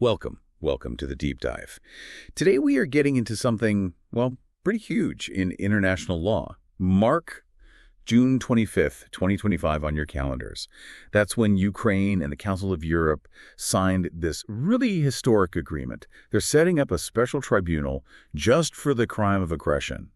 Welcome to the deep dive. Today we are getting into something, well, pretty huge in international law. Mark June 25th, 2025 on your calendars. That's when Ukraine and the Council of Europe signed this really historic agreement. They're setting up a special tribunal just for the crime of aggression.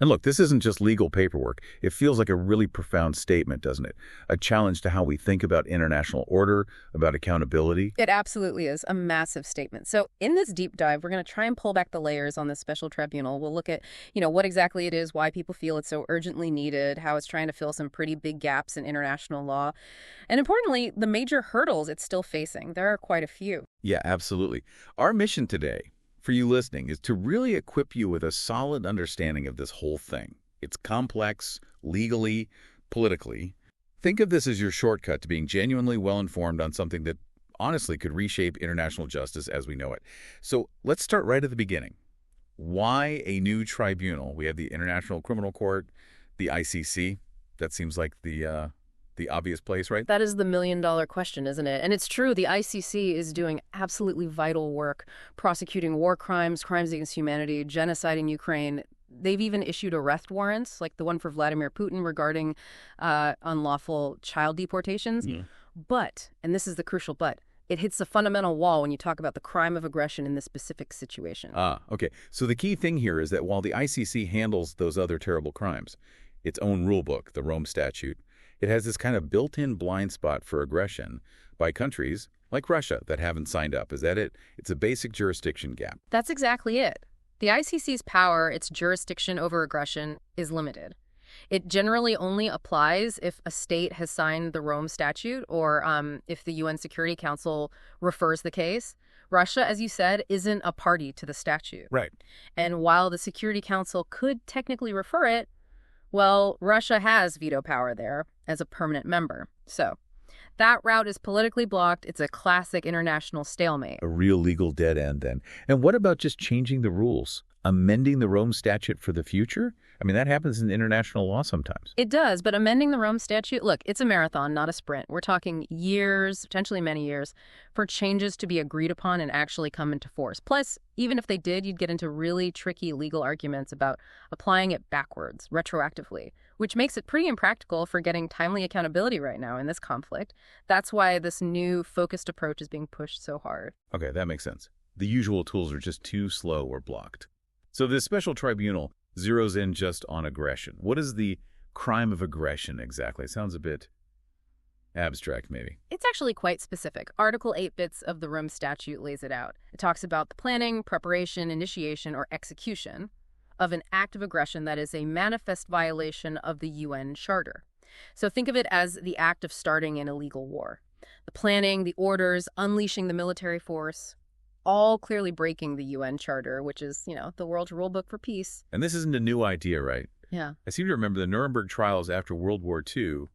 And look, this isn't just legal paperwork. It feels like a really profound statement, doesn't it? A challenge to how we think about international order, about accountability. It absolutely is a massive statement. So in this deep dive, we're going to try and pull back the layers on this special tribunal. We'll look at, what exactly it is, why people feel it's so urgently needed, how it's trying to fill some pretty big gaps in international law, and importantly, the major hurdles it's still facing. There are quite a few. Yeah, absolutely. Our mission today, for you listening, is to really equip you with a solid understanding of this whole thing. It's complex, legally, politically. Think of this as your shortcut to being genuinely well-informed on something that honestly could reshape international justice as we know it. So let's start right at the beginning. Why a new tribunal? We have the International Criminal Court, the ICC. That seems like the obvious place, right? That is the million-dollar question, isn't it? And it's true, the ICC is doing absolutely vital work, prosecuting war crimes, crimes against humanity, genocide in Ukraine. They've even issued arrest warrants, like the one for Vladimir Putin regarding unlawful child deportations. Yeah. But, and this is the crucial but, it hits a fundamental wall when you talk about the crime of aggression in this specific situation. Okay. So the key thing here is that while the ICC handles those other terrible crimes, its own rule book, the Rome Statute, it has this kind of built-in blind spot for aggression by countries like Russia that haven't signed up. Is that it? It's a basic jurisdiction gap. That's exactly it. The ICC's power, its jurisdiction over aggression, is limited. It generally only applies if a state has signed the Rome Statute or if the UN Security Council refers the case. Russia, as you said, isn't a party to the statute. Right. And while the Security Council could technically refer it, well, Russia has veto power there as a permanent member. So that route is politically blocked. It's a classic international stalemate. A real legal dead end, then. And what about just changing the rules? Amending the Rome Statute for the future? I mean, that happens in international law sometimes. It does, but amending the Rome Statute, look, it's a marathon, not a sprint. We're talking years, potentially many years, for changes to be agreed upon and actually come into force. Plus, even if they did, you'd get into really tricky legal arguments about applying it backwards, retroactively, which makes it pretty impractical for getting timely accountability right now in this conflict. That's why this new focused approach is being pushed so hard. Okay, that makes sense. The usual tools are just too slow or blocked. So this special tribunal zeroes in just on aggression. What is the crime of aggression exactly? It sounds a bit abstract, maybe. It's actually quite specific. Article 8 bits of the Rome Statute lays it out. It talks about the planning, preparation, initiation, or execution of an act of aggression that is a manifest violation of the UN Charter. So think of it as the act of starting an illegal war. The planning, the orders, unleashing the military force, all clearly breaking the UN Charter, which is, the world's rule book for peace. And this isn't a new idea, right? Yeah. I seem to remember the Nuremberg trials after World War II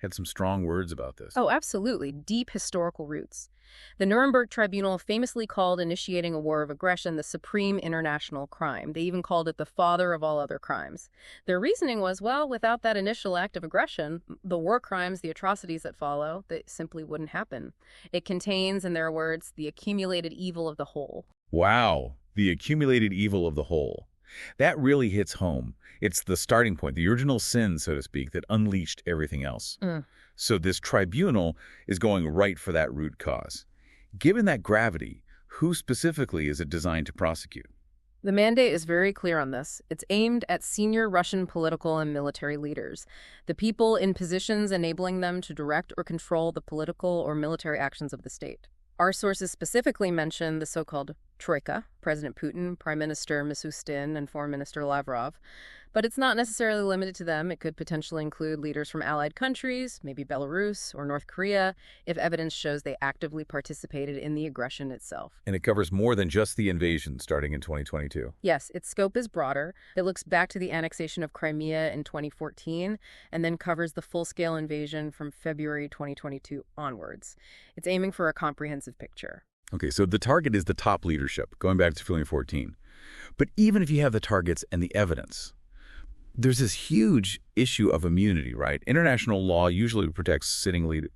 had some strong words about this. Oh, absolutely. Deep historical roots. The Nuremberg Tribunal famously called initiating a war of aggression the supreme international crime. They even called it the father of all other crimes. Their reasoning was, well, without that initial act of aggression, the war crimes, the atrocities that follow, they simply wouldn't happen. It contains, in their words, the accumulated evil of the whole. Wow, the accumulated evil of the whole. That really hits home. It's the starting point, the original sin, so to speak, that unleashed everything else. So this tribunal is going right for that root cause. Given that gravity, who specifically is it designed to prosecute? The mandate is very clear on this. It's aimed at senior Russian political and military leaders, the people in positions enabling them to direct or control the political or military actions of the state. Our sources specifically mention the so-called Troika, President Putin, Prime Minister Mishustin, and Foreign Minister Lavrov. But it's not necessarily limited to them. It could potentially include leaders from allied countries, maybe Belarus or North Korea, if evidence shows they actively participated in the aggression itself. And it covers more than just the invasion starting in 2022. Yes, its scope is broader. It looks back to the annexation of Crimea in 2014 and then covers the full-scale invasion from February 2022 onwards. It's aiming for a comprehensive picture. Okay, so the target is the top leadership, going back to 2014. But even if you have the targets and the evidence, there's this huge issue of immunity, right? International law usually protects sitting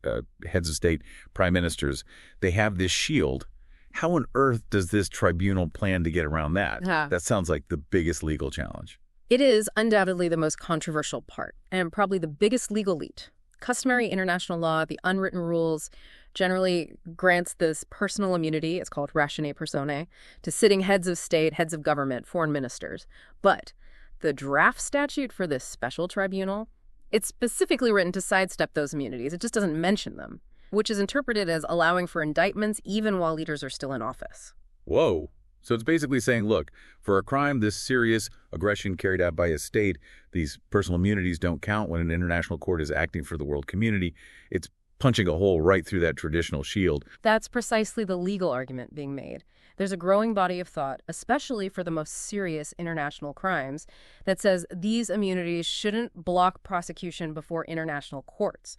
heads of state, prime ministers. They have this shield. How on earth does this tribunal plan to get around that? Yeah. That sounds like the biggest legal challenge. It is undoubtedly the most controversial part, and probably the biggest legal lead. Customary international law, the unwritten rules, generally grants this personal immunity, it's called ratione personae, to sitting heads of state, heads of government, foreign ministers. But the draft statute for this special tribunal, it's specifically written to sidestep those immunities. It just doesn't mention them, which is interpreted as allowing for indictments even while leaders are still in office. Whoa. So it's basically saying, look, for a crime this serious, aggression carried out by a state, these personal immunities don't count when an international court is acting for the world community. It's punching a hole right through that traditional shield. That's precisely the legal argument being made. There's a growing body of thought, especially for the most serious international crimes, that says these immunities shouldn't block prosecution before international courts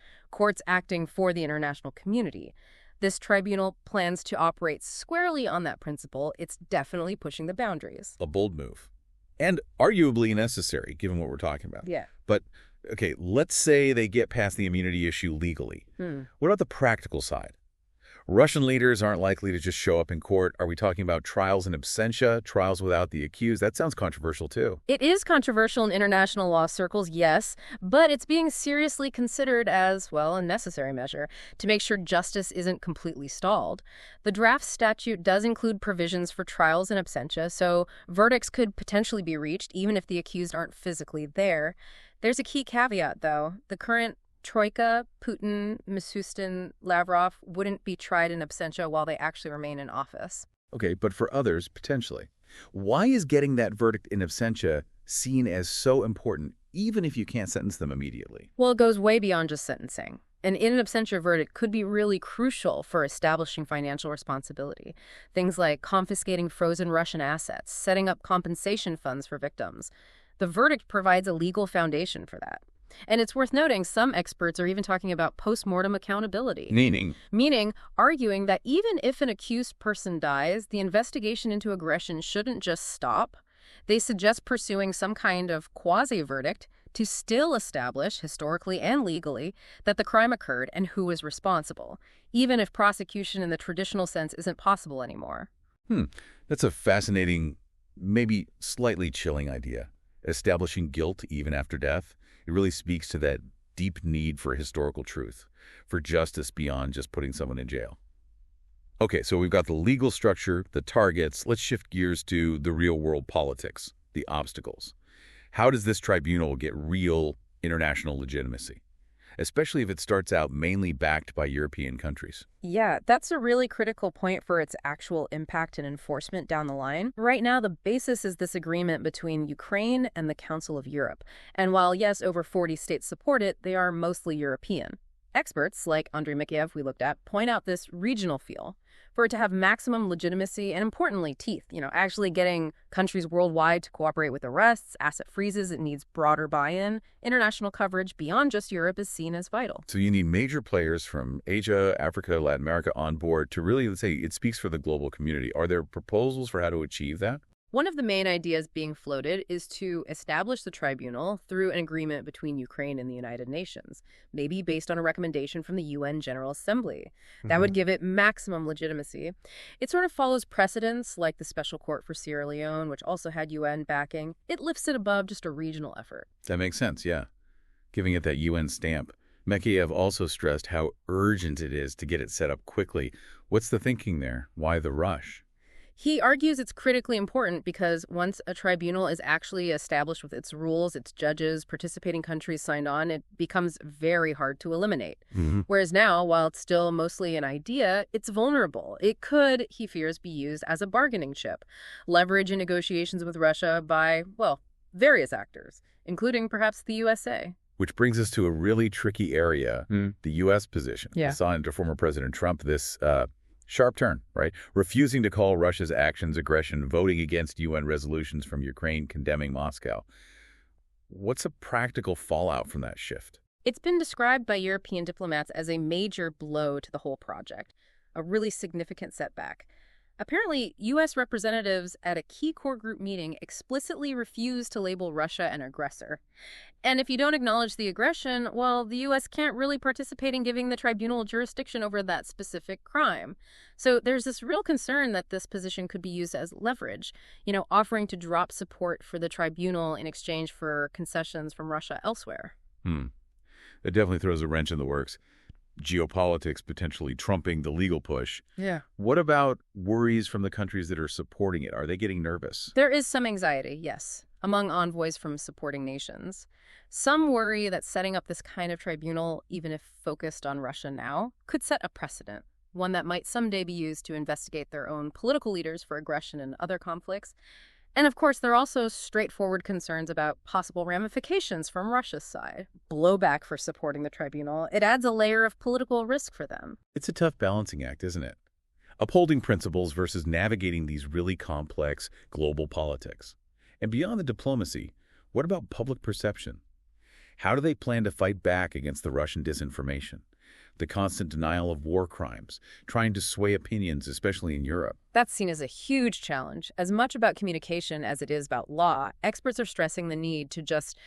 acting for the international community. This tribunal plans to operate squarely on that principle. It's definitely pushing the boundaries. A bold move. And arguably necessary, given what we're talking about. Yeah. But, okay, let's say they get past the immunity issue legally. What about the practical side? Russian leaders aren't likely to just show up in court. Are we talking about trials in absentia, trials without the accused? That sounds controversial, too. It is controversial in international law circles, yes, but it's being seriously considered as, well, a necessary measure to make sure justice isn't completely stalled. The draft statute does include provisions for trials in absentia, so verdicts could potentially be reached even if the accused aren't physically there. There's a key caveat, though. The current Troika, Putin, Mishustin, Lavrov wouldn't be tried in absentia while they actually remain in office. Okay, but for others, potentially. Why is getting that verdict in absentia seen as so important, even if you can't sentence them immediately? Well, it goes way beyond just sentencing. An in absentia verdict could be really crucial for establishing financial responsibility. Things like confiscating frozen Russian assets, setting up compensation funds for victims. The verdict provides a legal foundation for that. And it's worth noting some experts are even talking about post-mortem accountability. Meaning arguing that even if an accused person dies, the investigation into aggression shouldn't just stop. They suggest pursuing some kind of quasi-verdict to still establish, historically and legally, that the crime occurred and who is responsible, even if prosecution in the traditional sense isn't possible anymore. That's a fascinating, maybe slightly chilling idea. Establishing guilt even after death. It really speaks to that deep need for historical truth, for justice beyond just putting someone in jail. Okay, so we've got the legal structure, the targets. Let's shift gears to the real-world politics, the obstacles. How does this tribunal get real international legitimacy, especially if it starts out mainly backed by European countries? Yeah, that's a really critical point for its actual impact and enforcement down the line. Right now, the basis is this agreement between Ukraine and the Council of Europe. And while, yes, over 40 states support it, they are mostly European. Experts, like Andrei Mikheyev we looked at, point out this regional feel. For it to have maximum legitimacy and, importantly, teeth, actually getting countries worldwide to cooperate with arrests, asset freezes, it needs broader buy-in. International coverage beyond just Europe is seen as vital. So you need major players from Asia, Africa, Latin America on board to really, let's say, it speaks for the global community. Are there proposals for how to achieve that? One of the main ideas being floated is to establish the tribunal through an agreement between Ukraine and the United Nations, maybe based on a recommendation from the UN General Assembly. That would give it maximum legitimacy. It sort of follows precedents like the Special Court for Sierra Leone, which also had UN backing. It lifts it above just a regional effort. That makes sense, yeah. Giving it that UN stamp. Mikheyev also stressed how urgent it is to get it set up quickly. What's the thinking there? Why the rush? He argues it's critically important because once a tribunal is actually established with its rules, its judges, participating countries signed on, it becomes very hard to eliminate. Whereas now, while it's still mostly an idea, it's vulnerable. It could, he fears, be used as a bargaining chip, leverage in negotiations with Russia by, well, various actors, including perhaps the USA. Which brings us to a really tricky area, the U.S. position. Yeah. I saw under former President Trump this sharp turn, right? Refusing to call Russia's actions aggression, voting against UN resolutions from Ukraine condemning Moscow. What's a practical fallout from that shift? It's been described by European diplomats as a major blow to the whole project, a really significant setback. Apparently, U.S. representatives at a key core group meeting explicitly refused to label Russia an aggressor. And if you don't acknowledge the aggression, well, the U.S. can't really participate in giving the tribunal jurisdiction over that specific crime. So there's this real concern that this position could be used as leverage, offering to drop support for the tribunal in exchange for concessions from Russia elsewhere. It definitely throws a wrench in the works. Geopolitics potentially trumping the legal push. Yeah. What about worries from the countries that are supporting it? Are they getting nervous? There is some anxiety, yes, among envoys from supporting nations. Some worry that setting up this kind of tribunal, even if focused on Russia now, could set a precedent, one that might someday be used to investigate their own political leaders for aggression in other conflicts. And of course, there are also straightforward concerns about possible ramifications from Russia's side. Blowback for supporting the tribunal. It adds a layer of political risk for them. It's a tough balancing act, isn't it? Upholding principles versus navigating these really complex global politics. And beyond the diplomacy, what about public perception? How do they plan to fight back against the Russian disinformation? The constant denial of war crimes, trying to sway opinions, especially in Europe. That's seen as a huge challenge. As much about communication as it is about law, experts are stressing the need to just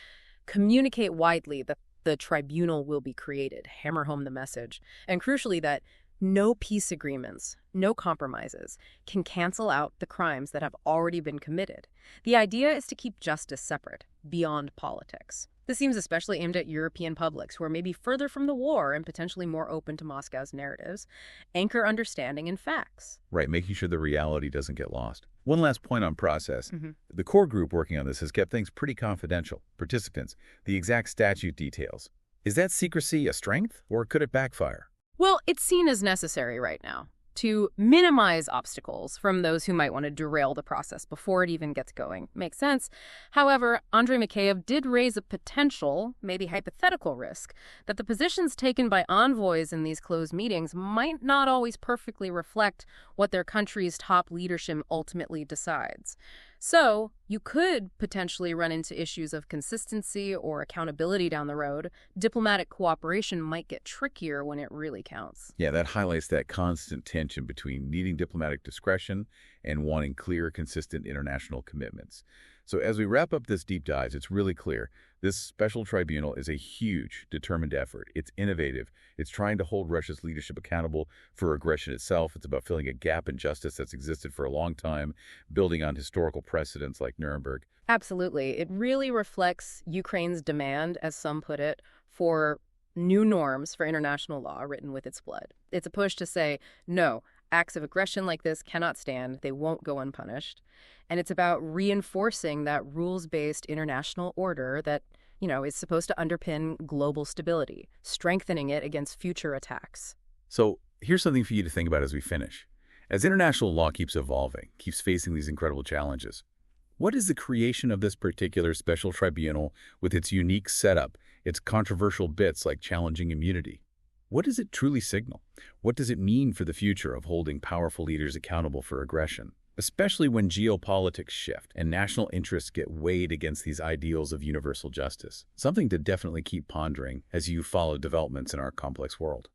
communicate widely that the tribunal will be created, hammer home the message, and crucially that no peace agreements, no compromises, can cancel out the crimes that have already been committed. The idea is to keep justice separate, beyond politics. This seems especially aimed at European publics who are maybe further from the war and potentially more open to Moscow's narratives, anchor understanding in facts. Right, making sure the reality doesn't get lost. One last point on process. The core group working on this has kept things pretty confidential. Participants, the exact statute details. Is that secrecy a strength, or could it backfire? Well, it's seen as necessary right now to minimize obstacles from those who might want to derail the process before it even gets going. Makes sense. However, Andrei Mikheyev did raise a potential, maybe hypothetical risk that the positions taken by envoys in these closed meetings might not always perfectly reflect what their country's top leadership ultimately decides. So you could potentially run into issues of consistency or accountability down the road. Diplomatic cooperation might get trickier when it really counts. Yeah, that highlights that constant tension between needing diplomatic discretion and wanting clear, consistent international commitments. So as we wrap up this deep dive, it's really clear this special tribunal is a huge, determined effort. It's innovative. It's trying to hold Russia's leadership accountable for aggression itself. It's about filling a gap in justice that's existed for a long time, building on historical precedents like Nuremberg. Absolutely. It really reflects Ukraine's demand, as some put it, for new norms for international law written with its blood. It's a push to say, no, acts of aggression like this cannot stand. They won't go unpunished. And it's about reinforcing that rules-based international order that, is supposed to underpin global stability, strengthening it against future attacks. So here's something for you to think about as we finish. As international law keeps evolving, keeps facing these incredible challenges, what is the creation of this particular special tribunal with its unique setup, its controversial bits like challenging immunity? What does it truly signal? What does it mean for the future of holding powerful leaders accountable for aggression? Especially when geopolitics shift and national interests get weighed against these ideals of universal justice. Something to definitely keep pondering as you follow developments in our complex world.